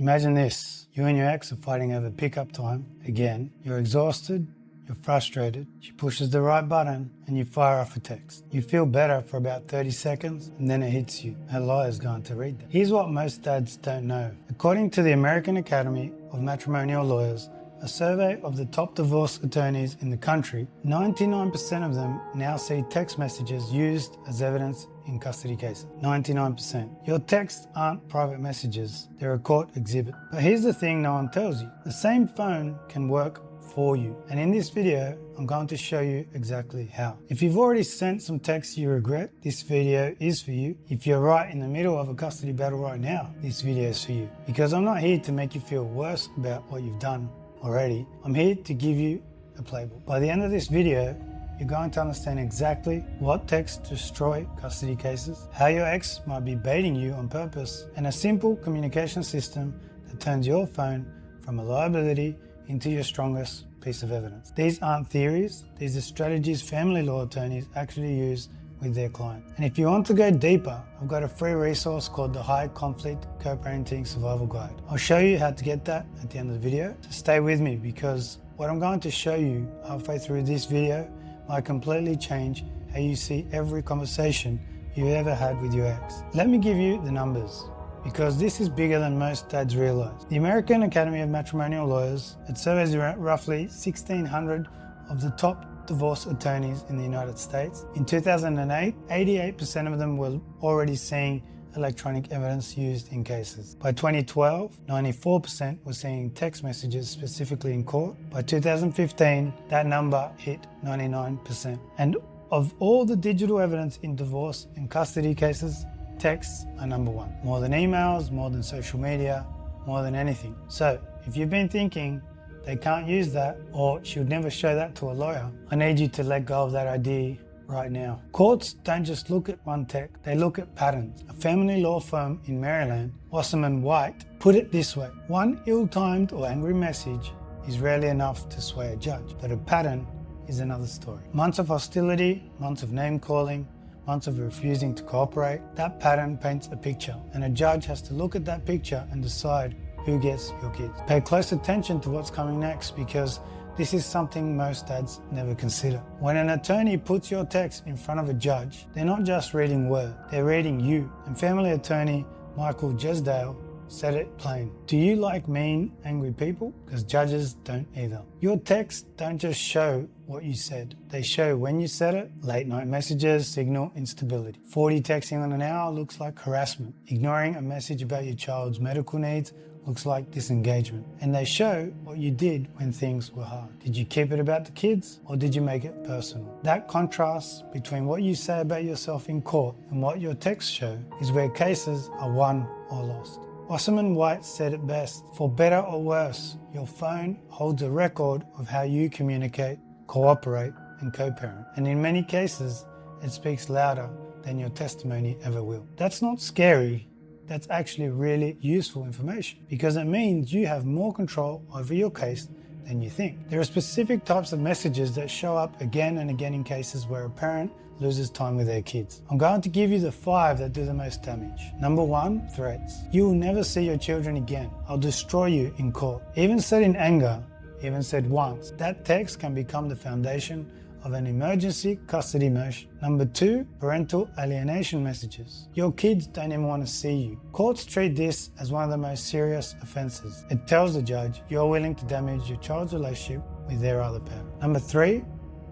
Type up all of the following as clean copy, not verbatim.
Imagine this. You and your ex are fighting over pickup time. Again, you're exhausted, you're frustrated. She pushes the right button and you fire off a text. You feel better for about 30 seconds and then it hits you. Her lawyer's going to read that. Here's what most dads don't know. According to the American Academy of Matrimonial Lawyers, a survey of the top divorce attorneys in the country, 99% of them now see text messages used as evidence in custody cases. 99%. Your texts aren't private messages, they're a court exhibit. But here's the thing no one tells you. The same phone can work for you. And in this video, I'm going to show you exactly how. If you've already sent some texts you regret, this video is for you. If you're right in the middle of a custody battle right now, this video is for you. Because I'm not here to make you feel worse about what you've done already. I'm here to give you a playbook. By the end of this video, you're going to understand exactly what texts destroy custody cases, how your ex might be baiting you on purpose, and a simple communication system that turns your phone from a liability into your strongest piece of evidence. These aren't theories, these are strategies family law attorneys actually use with their clients. And if you want to go deeper, I've got a free resource called the High Conflict Co-Parenting Survival Guide. I'll show you how to get that at the end of the video. So stay with me, because what I'm going to show you halfway through this video might completely change how you see every conversation you ever had with your ex. Let me give you the numbers, because this is bigger than most dads realize. The American Academy of Matrimonial Lawyers, it surveys roughly 1,600 of the top divorce attorneys in the United States. In 2008, 88% of them were already seeing electronic evidence used in cases. By 2012, 94% were seeing text messages specifically in court. By 2015, that number hit 99%. And of all the digital evidence in divorce and custody cases, texts are number one. More than emails, more than social media, more than anything. So if you've been thinking they can't use that, or she would never show that to a lawyer, I need you to let go of that idea right now. Courts don't just look at one text, they look at patterns. A family law firm in Maryland, Wasserman White, put it this way: one ill-timed or angry message is rarely enough to sway a judge, but a pattern is another story. Months of hostility, months of name-calling, months of refusing to cooperate, that pattern paints a picture, and a judge has to look at that picture and decide who gets your kids. Pay close attention to what's coming next, because this is something most dads never consider. When an attorney puts your text in front of a judge, they're not just reading words, they're reading you. And family attorney Michael Jesdale said it plain. Do you like mean, angry people? Because judges don't either. Your texts don't just show what you said. They show when you said it. Late night messages signal instability. 40 texting on an hour looks like harassment. Ignoring a message about your child's medical needs looks like disengagement. And they show what you did when things were hard. Did you keep it about the kids, or did you make it personal? That contrast between what you say about yourself in court and what your texts show is where cases are won or lost. Wasserman White said it best: for better or worse, your phone holds a record of how you communicate, cooperate, and co-parent. And in many cases, it speaks louder than your testimony ever will. That's not scary. That's actually really useful information, because it means you have more control over your case than you think. There are specific types of messages that show up again and again in cases where a parent loses time with their kids. I'm going to give you the 5 that do the most damage. Number 1, threats. You will never see your children again. I'll destroy you in court. Even said in anger, even said once, that text can become the foundation of an emergency custody motion. Number 2, parental alienation messages. Your kids don't even want to see you. Courts treat this as one of the most serious offenses. It tells the judge you're willing to damage your child's relationship with their other parent. Number 3,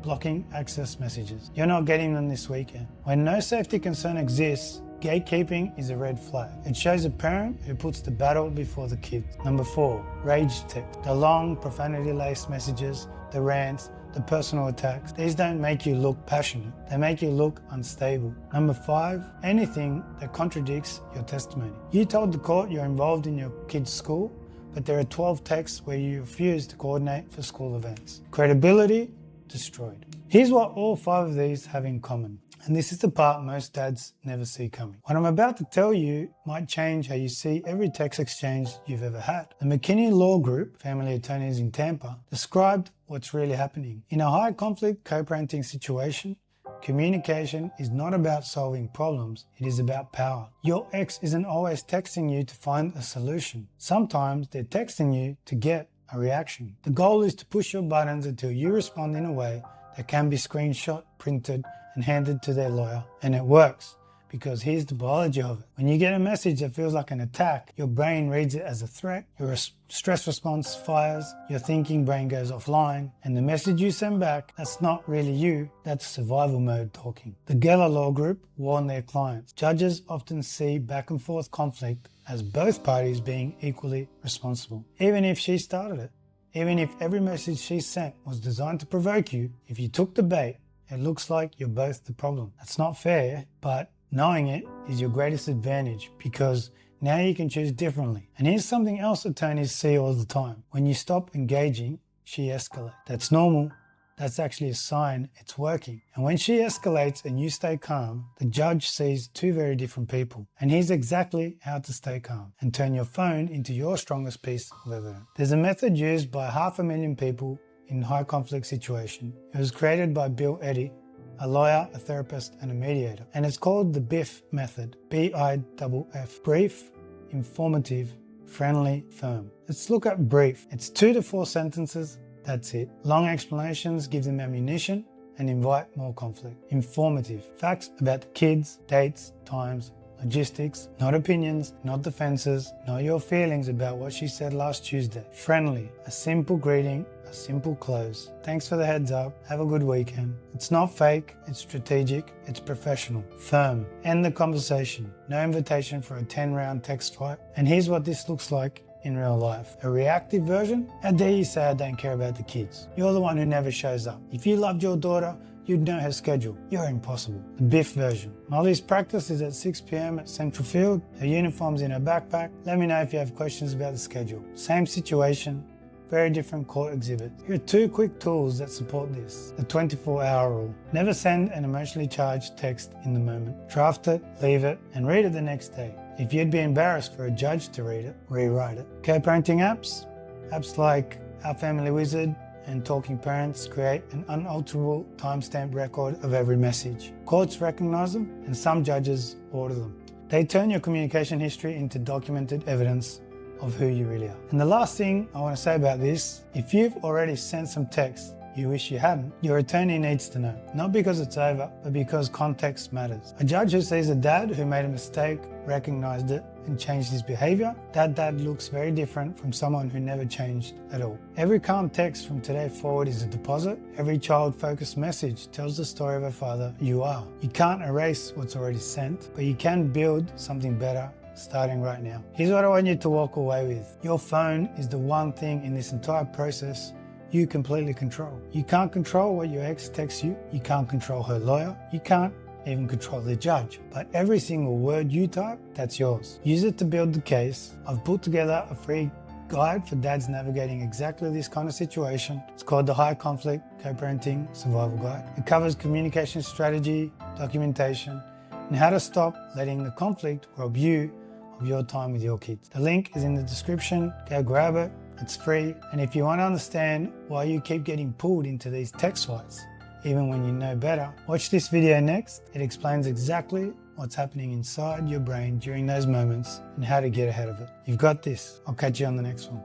blocking access messages. You're not getting them this weekend. When no safety concern exists, gatekeeping is a red flag. It shows a parent who puts the battle before the kids. Number 4, rage text. The long, profanity-laced messages, the rants, the personal attacks. These don't make you look passionate. They make you look unstable. Number 5, anything that contradicts your testimony. You told the court you're involved in your kid's school, but there are 12 texts where you refuse to coordinate for school events. Credibility destroyed. Here's what all 5 of these have in common. And this is the part most dads never see coming. What I'm about to tell you might change how you see every text exchange you've ever had. The McKinney Law Group, family attorneys in Tampa, described what's really happening. In a high conflict co-parenting situation, Communication is not about solving problems, it is about power. Your ex isn't always texting you to find a solution. Sometimes they're texting you to get a reaction. The goal is to push your buttons until you respond in a way that can be screenshot, printed, and handed to their lawyer. And it works, because here's the biology of it. When you get a message that feels like an attack, your brain reads it as a threat, your stress response fires, your thinking brain goes offline, and the message you send back, that's not really you, that's survival mode talking. The Geller Law Group warned their clients, judges often see back and forth conflict as both parties being equally responsible. Even if she started it, even if every message she sent was designed to provoke you, if you took the bait, it looks like you're both the problem. That's not fair, but knowing it is your greatest advantage, because now you can choose differently. And here's something else attorneys see all the time. When you stop engaging, she escalates. That's normal. That's actually a sign it's working. And when she escalates and you stay calm, the judge sees two very different people. And here's exactly how to stay calm and turn your phone into your strongest piece of evidence. There's a method used by 500,000 people in high conflict situation. It was created by Bill Eddy, a lawyer, a therapist, and a mediator. And it's called the BIFF method, B-I-F-F. Brief, informative, friendly, firm. Let's look at brief. It's 2 to 4 sentences, that's it. Long explanations give them ammunition and invite more conflict. Informative. Facts about the kids, dates, times, logistics, not opinions, not defenses, not your feelings about what she said last Tuesday. Friendly. A simple greeting, a simple close. Thanks for the heads up. Have a good weekend. It's not fake, it's strategic, it's professional. Firm. End the conversation. No invitation for a 10-round text fight. And here's what this looks like in real life. A reactive version? How dare you say I don't care about the kids? You're the one who never shows up. If you loved your daughter, you'd know her schedule. You're impossible. The BIFF version. Molly's practice is at 6 p.m. at Central Field. Her uniform's in her backpack. Let me know if you have questions about the schedule. Same situation, very different court exhibit. Here are 2 quick tools that support this. The 24-hour rule. Never send an emotionally charged text in the moment. Draft it, leave it, and read it the next day. If you'd be embarrassed for a judge to read it, rewrite it. Co-parenting apps? Apps like Our Family Wizard and Talking Parents create an unalterable timestamp record of every message. Courts recognize them, and some judges order them. They turn your communication history into documented evidence of who you really are. And the last thing I want to say about this, if you've already sent some text you wish you hadn't, your attorney needs to know. Not because it's over, but because context matters. A judge who sees a dad who made a mistake, recognized it, and changed his behavior, that dad looks very different from someone who never changed at all. Every calm text from today forward is a deposit. Every child-focused message tells the story of a father you are. You can't erase what's already sent, but you can build something better starting right now. Here's what I want you to walk away with. Your phone is the one thing in this entire process you completely control. You can't control what your ex texts you. You can't control her lawyer. You can't even control the judge. But every single word you type, that's yours. Use it to build the case. I've put together a free guide for dads navigating exactly this kind of situation. It's called the High Conflict Co-Parenting Survival Guide. It covers communication strategy, documentation, and how to stop letting the conflict rob you of your time with your kids. The link is in the description. Go grab it. It's free. And if you want to understand why you keep getting pulled into these text fights, even when you know better, watch this video next. It explains exactly what's happening inside your brain during those moments and how to get ahead of it. You've got this. I'll catch you on the next one.